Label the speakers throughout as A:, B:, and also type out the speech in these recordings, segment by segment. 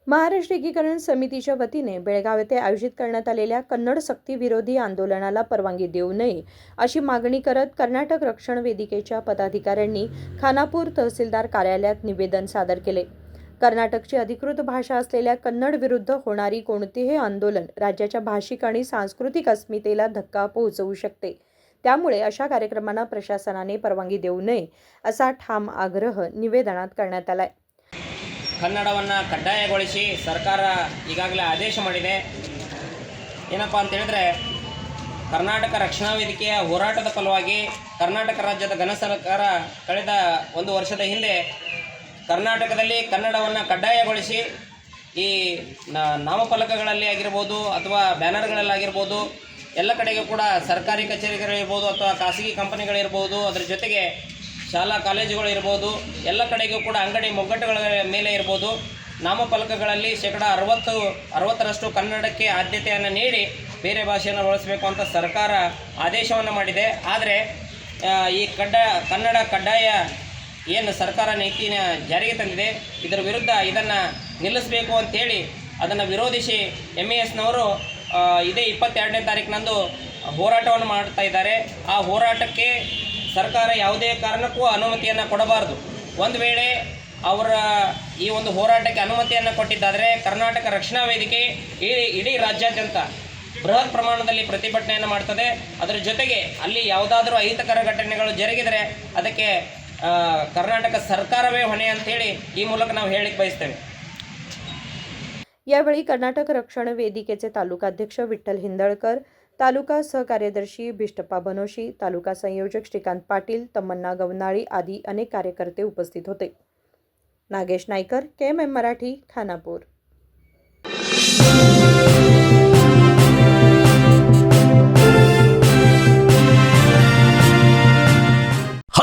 A: महाराष्ट्र एकीकरण समितीच्या वतीने बेळगाव येथे आयोजित करण्यात आलेल्या कन्नड सक्ती विरोधी आंदोलनाला परवानगी देऊ नये अशी मागणी करत कर्नाटक रक्षण वेदिकेच्या पदाधिकाऱ्यांनी खानापूर तहसीलदार कार्यालयात निवेदन सादर केले। कर्नाटकची अधिकृत भाषा असलेल्या कन्नड विरुद्ध होणारी कोणतेही आंदोलन राज्याच्या भाषिक आणि सांस्कृतिक अस्मितेला धक्का पोहोचवू शकते। त्यामुळे अशा कार्यक्रमांना प्रशासनाने परवानगी देऊ नये असा ठाम आग्रह निवेदनात करण्यात आलाय।
B: ಕನ್ನಡವನ್ನು ಕಡ್ಡಾಯಗೊಳಿಸಿ ಸರ್ಕಾರ ಈಗಾಗಲೇ ಆದೇಶ ಮಾಡಿದೆ। ಏನಪ್ಪ ಅಂತ ಹೇಳಿದ್ರೆ ಕರ್ನಾಟಕ ರಕ್ಷಣಾ ವೇದಿಕೆಯ ಹೋರಾಟದ ಫಲವಾಗಿ ಕರ್ನಾಟಕ ರಾಜ್ಯದ ಘನ ಸರ್ಕಾರ ಕಳೆದ ಒಂದು ವರ್ಷದ ಹಿಂದೆ ಕರ್ನಾಟಕದಲ್ಲಿ ಕನ್ನಡವನ್ನು ಕಡ್ಡಾಯಗೊಳಿಸಿ ಈ ನಾಮಫಲಕಗಳಲ್ಲಿ ಆಗಿರಬಹುದು ಅಥವಾ ಬ್ಯಾನರ್ಗಳಲ್ಲಿ ಆಗಿರಬಹುದು ಎಲ್ಲ ಕಡೆಗೂ ಕೂಡ ಸರ್ಕಾರಿ ಕಚೇರಿಗಳಿರಬಹುದು ಅಥವಾ ಖಾಸಗಿ ಕಂಪನಿಗಳಿರಬಹುದು, ಅದರ ಜೊತೆಗೆ ಶಾಲಾ ಕಾಲೇಜುಗಳು ಇರ್ಬೋದು, ಎಲ್ಲ ಕಡೆಗೂ ಕೂಡ ಅಂಗಡಿ ಮುಗ್ಗಟ್ಟುಗಳ ಮೇಲೆ ಇರ್ಬೋದು, ನಾಮಫಲಕಗಳಲ್ಲಿ 60% ಕನ್ನಡಕ್ಕೆ ಆದ್ಯತೆಯನ್ನು ನೀಡಿ ಬೇರೆ ಭಾಷೆಯನ್ನು ಬಳಸಬೇಕು ಅಂತ ಸರ್ಕಾರ ಆದೇಶವನ್ನು ಮಾಡಿದೆ। ಆದರೆ ಈ ಕನ್ನಡ ಕಡ್ಡಾಯ ಏನು ಸರ್ಕಾರ ನೀತಿನ ಜಾರಿಗೆ ತಂದಿದೆ, ಇದರ ವಿರುದ್ಧ ಇದನ್ನು ನಿಲ್ಲಿಸಬೇಕು ಅಂತೇಳಿ ಅದನ್ನು ವಿರೋಧಿಸಿ MESನವರು ಇದೇ 22ನೇ ತಾರೀಕಿನಂದು ಹೋರಾಟವನ್ನು ಮಾಡ್ತಾ ಇದ್ದಾರೆ। ಆ ಹೋರಾಟಕ್ಕೆ ಸರ್ಕಾರ ಯಾವುದೇ ಕಾರಣಕ್ಕೂ ಅನುಮತಿಯನ್ನು ಕೊಡಬಾರದು। ಒಂದು ವೇಳೆ ಅವರ ಈ ಒಂದು ಹೋರಾಟಕ್ಕೆ ಅನುಮತಿಯನ್ನು ಕೊಟ್ಟಿದ್ದಾದರೆ ಕರ್ನಾಟಕ ರಕ್ಷಣಾ ವೇದಿಕೆ ಇಡೀ ರಾಜ್ಯಾದ್ಯಂತ ಬೃಹತ್ ಪ್ರಮಾಣದಲ್ಲಿ ಪ್ರತಿಭಟನೆಯನ್ನು ಮಾಡ್ತದೆ। ಅದರ ಜೊತೆಗೆ ಅಲ್ಲಿ ಯಾವುದಾದರೂ ಅಹಿತಕರ ಘಟನೆಗಳು ಜರುಗಿದರೆ ಅದಕ್ಕೆ ಕರ್ನಾಟಕ ಸರ್ಕಾರವೇ ಹೊಣೆ ಅಂತೇಳಿ ಈ ಮೂಲಕ ನಾವು ಹೇಳಿಕ್ಕೆ ಬಯಸ್ತೇವೆ।
A: यावेळी कर्नाटक रक्षण वेदिकेचे तालुकाध्यक्ष विठ्ठल हिंदळकर, तालुका सहकार्यदर्शी भिष्टप्पा बनोशी, तालुका संयोजक श्रीकांत पाटील, तमन्ना गवनाळी आदी अनेक कार्यकर्ते उपस्थित होते। Nagesh Naikar, KMM Marathi, Khanapur.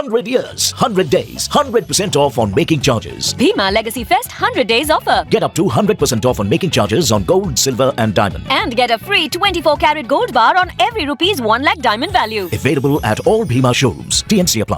C: 100 years, 100 days, 100% off on making charges.
D: Bhima Legacy Fest 100 days offer.
C: Get up to 100% off on making charges on gold, silver and diamond.
D: And get a free 24 karat gold bar on every ₹1 lakh diamond value.
C: Available at all Bhima showrooms. TNC apply.